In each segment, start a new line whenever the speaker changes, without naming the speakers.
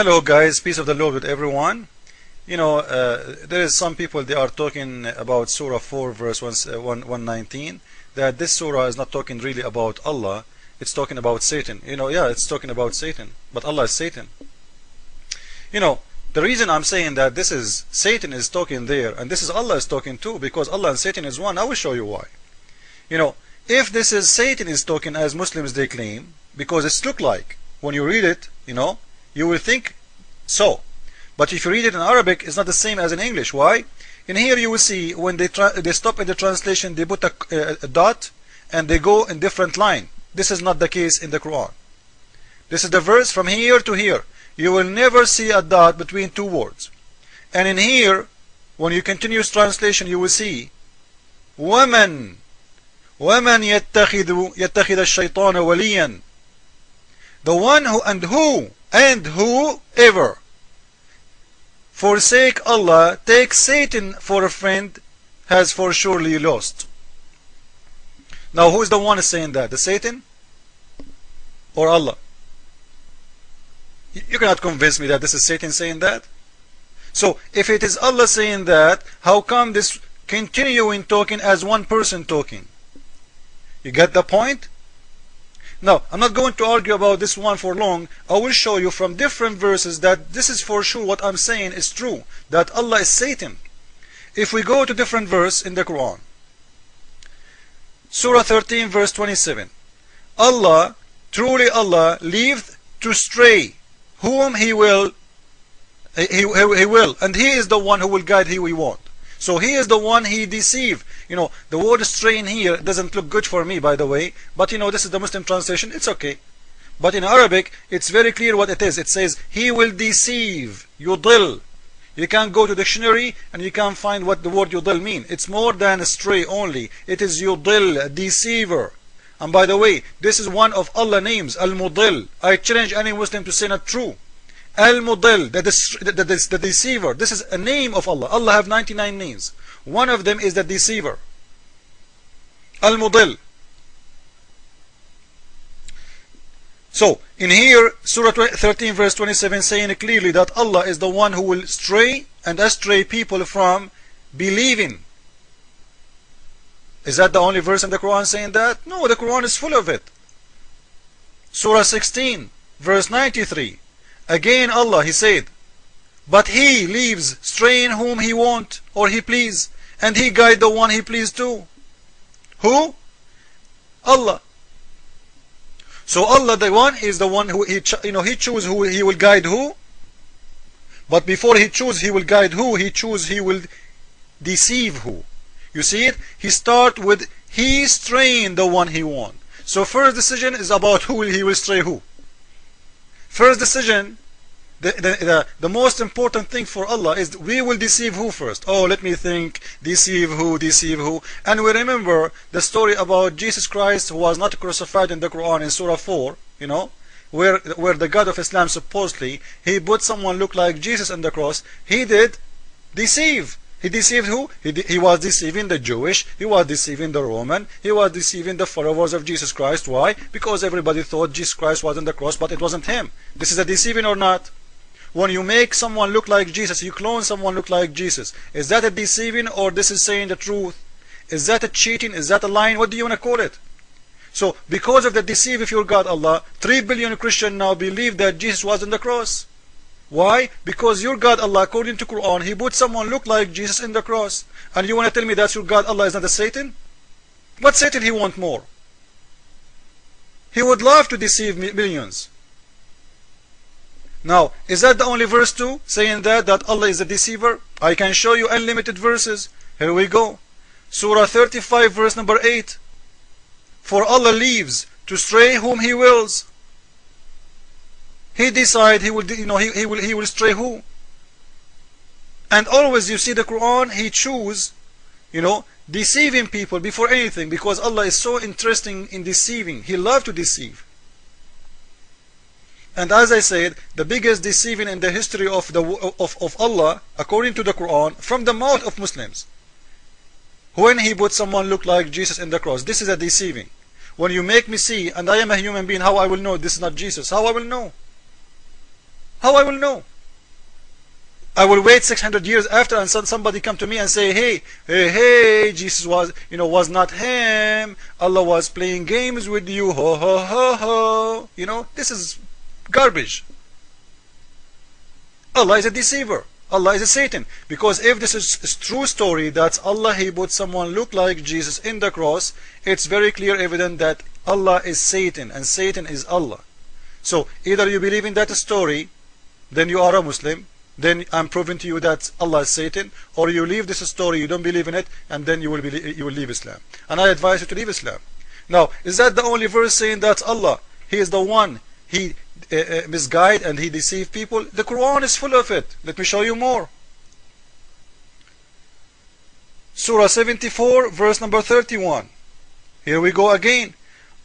Hello guys, peace of the Lord with everyone. There is some people, they are talking about Surah 4 verse 119, that this surah is not talking really about Allah, it's talking about Satan. Yeah, it's talking about Satan, but Allah is Satan. The reason I'm saying that this is Satan is talking there and this is Allah is talking too, because Allah and Satan is one. I will show you why. If this is Satan is talking as Muslims they claim, because it's look like when you read it, you will think so, but if you read it in Arabic, it's not the same as in English. Why? In here you will see when they stop in the translation, they put a dot and they go in different line. This is not the case in the Quran. This is the verse from here to here. You will never see a dot between two words. And in here, when you continue translation, you will see وَمَنْ يَتَّخِذَ الشَّيْطَانَ وَلِيًّا, the one who and whoever forsake Allah, take Satan for a friend, has for surely lost. Now who is the one saying that? The Satan or Allah? You cannot convince me that this is Satan saying that. So if it is Allah saying that, how come this continuing talking as one person talking? You get the point? Now, I'm not going to argue about this one for long. I will show you from different verses that this is for sure what I'm saying is true, that Allah is Satan. If we go to different verse in the Quran, Surah 13 verse 27, Allah, truly Allah, leaveth to stray whom He will, and He is the one who will guide who He want. So He is the one He deceive. The word stray in here doesn't look good for me, by the way, but this is the Muslim translation, it's okay. But in Arabic, it's very clear what it is. It says, He will deceive, yudil. You can go to dictionary and you can find what the word yudil mean. It's more than stray only. It is yudil, deceiver. And by the way, this is one of Allah names, Al-Mudil. I challenge any Muslim to say not true. Al-Mudil, the deceiver. This is a name of Allah. Allah have 99 names. One of them is the deceiver. Al-Mudil. So, in here, Surah 13 verse 27 saying clearly that Allah is the one who will stray and astray people from believing. Is that the only verse in the Quran saying that? No, the Quran is full of it. Surah 16 verse 93. Again Allah, He said, but He leaves straying whom He want or He please, and He guide the one He please too. Who? Allah. So Allah, the one, is the one who He choose who He will guide who. But before He choose He will guide who, He choose He will deceive who. You see it? He start with He straying the one He want. So first decision is about who He will stray who. First decision, the most important thing for Allah is we will deceive who first. Oh, let me think, deceive who. And we remember the story about Jesus Christ who was not crucified in the Quran in Surah 4, where the God of Islam supposedly, He put someone look like Jesus on the cross. He did deceive. He deceived who? He was deceiving the Jewish, he was deceiving the Roman, he was deceiving the followers of Jesus Christ. Why? Because everybody thought Jesus Christ was on the cross, but it wasn't Him. This is a deceiving or not? When you make someone look like Jesus, you clone someone look like Jesus, is that a deceiving or this is saying the truth? Is that a cheating? Is that a lying? What do you want to call it? So, because of the deceive, if your God Allah, 3 billion Christians now believe that Jesus was on the cross. Why? Because your God Allah, according to Quran, He put someone look like Jesus in the cross. And you want to tell me that your God Allah is not a Satan? What Satan He want more? He would love to deceive millions. Now, is that the only verse too, saying that Allah is a deceiver? I can show you unlimited verses. Here we go. Surah 35 verse number 8. For Allah leaves to stray whom He wills. He decide He will, He will stray who. And always you see the Quran, He choose, deceiving people before anything, because Allah is so interesting in deceiving. He loves to deceive. And as I said, the biggest deceiving in the history of Allah, according to the Quran, from the mouth of Muslims, when He put someone look like Jesus in the cross. This is a deceiving. When you make me see, and I am a human being, how I will know this is not Jesus? How I will know? How I will know? I will wait 600 years after, and somebody come to me and say, hey, Jesus was not him. Allah was playing games with you. Ho, ho, ho, ho. This is garbage. Allah is a deceiver. Allah is a Satan. Because if this is a true story, that Allah, He put someone look like Jesus in the cross, it's very clear evident that Allah is Satan and Satan is Allah. So either you believe in that story, then you are a Muslim, then I'm proving to you that Allah is Satan, or you leave this story, you don't believe in it, and then you will leave Islam. And I advise you to leave Islam. Now, is that the only verse saying that Allah, He is the one, He misguide and He deceive people? The Quran is full of it. Let me show you more. Surah 74, verse number 31. Here we go again.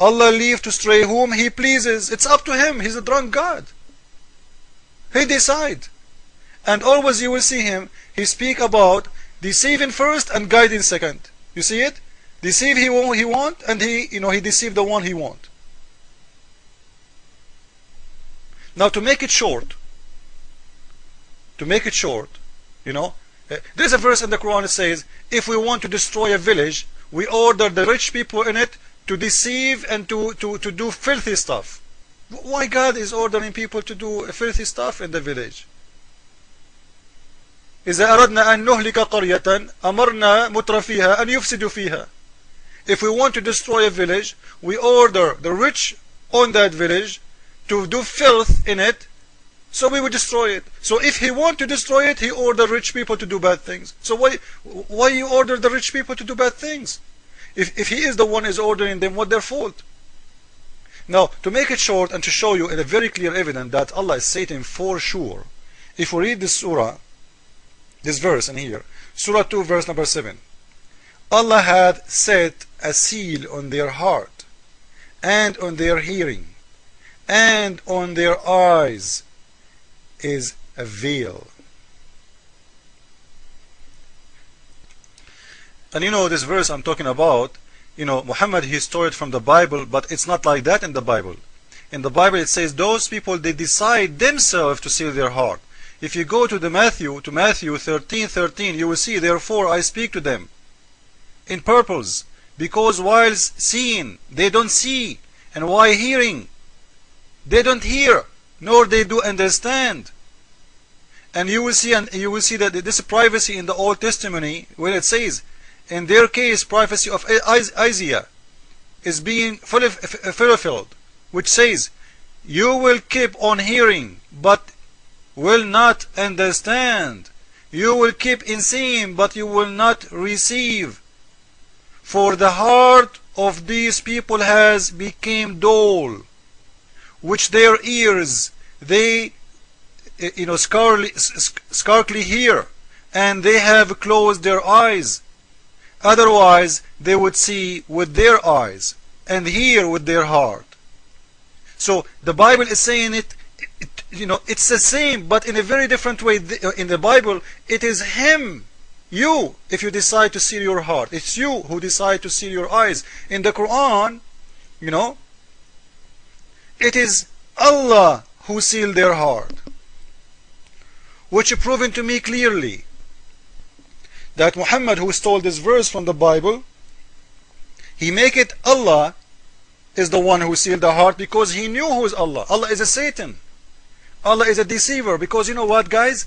Allah leave to stray whom He pleases. It's up to Him. He's a drunk God. He decide. And always you will see Him, He speak about deceiving first and guiding second. You see it? Deceive He want, and He deceive the one He want. Now to make it short, there's a verse in the Quran that says, if we want to destroy a village, we order the rich people in it to deceive and to do filthy stuff. Why God is ordering people to do filthy stuff in the village? إذا أردنا أن نهلك قرية أمرنا مترفيها أن يفسدوا فيها. If we want to destroy a village, we order the rich on that village to do filth in it, so we will destroy it. So if He want to destroy it, He order rich people to do bad things. So why you order the rich people to do bad things? If He is the one is ordering them, what their fault? Now, to make it short and to show you in a very clear evidence that Allah is Satan for sure, if we read this surah, this verse in here, Surah 2, verse number 7. Allah had set a seal on their heart, and on their hearing, and on their eyes is a veil. And this verse I'm talking about, Muhammad, he stole it from the Bible, but it's not like that in the Bible. In the Bible it says those people, they decide themselves to seal their heart. If you go to Matthew 13:13, you will see, therefore I speak to them in purpose, because while seeing they don't see, and while hearing they don't hear, nor they do understand. And you will see that this privacy in the Old Testament, when it says, in their case, prophecy of Isaiah is being fulfilled, which says, you will keep on hearing, but will not understand. You will keep in seeing, but you will not receive. For the heart of these people has become dull, which their ears they scarcely hear, and they have closed their eyes. Otherwise they would see with their eyes and hear with their heart. So the Bible is saying it's the same, but in a very different way. In the Bible, it is Him, you, if you decide to seal your heart. It's you who decide to seal your eyes. In the Quran, it is Allah who sealed their heart, which is proven to me clearly that Muhammad, who stole this verse from the Bible, he make it Allah is the one who sealed the heart, because he knew who is Allah. Allah is a Satan. Allah is a deceiver. Because you know what, guys?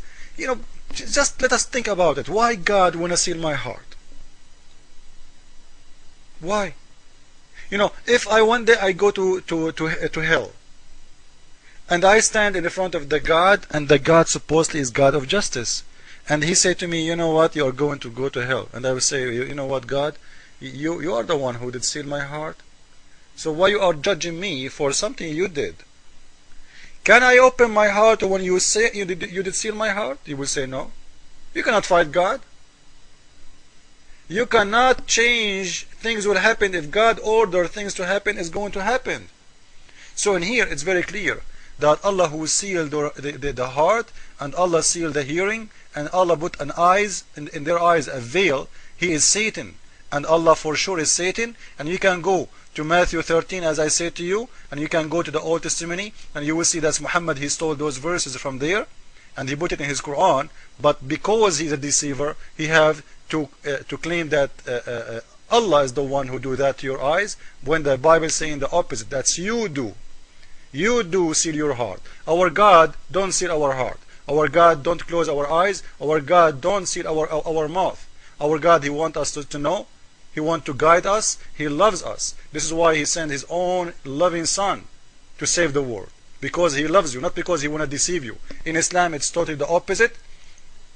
Just let us think about it. Why God wanna seal my heart? Why? If one day I go to hell, and I stand in the front of the God, and the God supposedly is God of justice, and He said to me, you know what, you are going to go to hell. And I will say, you know what, God, you are the one who did seal my heart. So why you are judging me for something you did? Can I open my heart when you say you did seal my heart? You will say no. You cannot fight God. You cannot change things will happen. If God ordered things to happen, it's going to happen. So in here it's very clear that Allah who sealed the heart, and Allah sealed the hearing, and Allah put an eyes in their eyes a veil. He is Satan, and Allah for sure is Satan. And you can go to Matthew 13 as I said to you, and you can go to the Old Testament and you will see that Muhammad, he stole those verses from there and he put it in his Quran. But because he's a deceiver, he have to claim that Allah is the one who do that to your eyes, when the Bible is saying the opposite. That's you do. You do seal your heart. Our God don't seal our heart. Our God don't close our eyes. Our God don't seal our mouth. Our God, he wants us to know. He wants to guide us. He loves us. This is why he sent his own loving son to save the world. Because he loves you, not because he want to deceive you. In Islam, it's totally the opposite.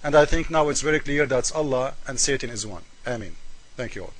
And I think now it's very clear that Allah and Satan is one. Ameen. Thank you all.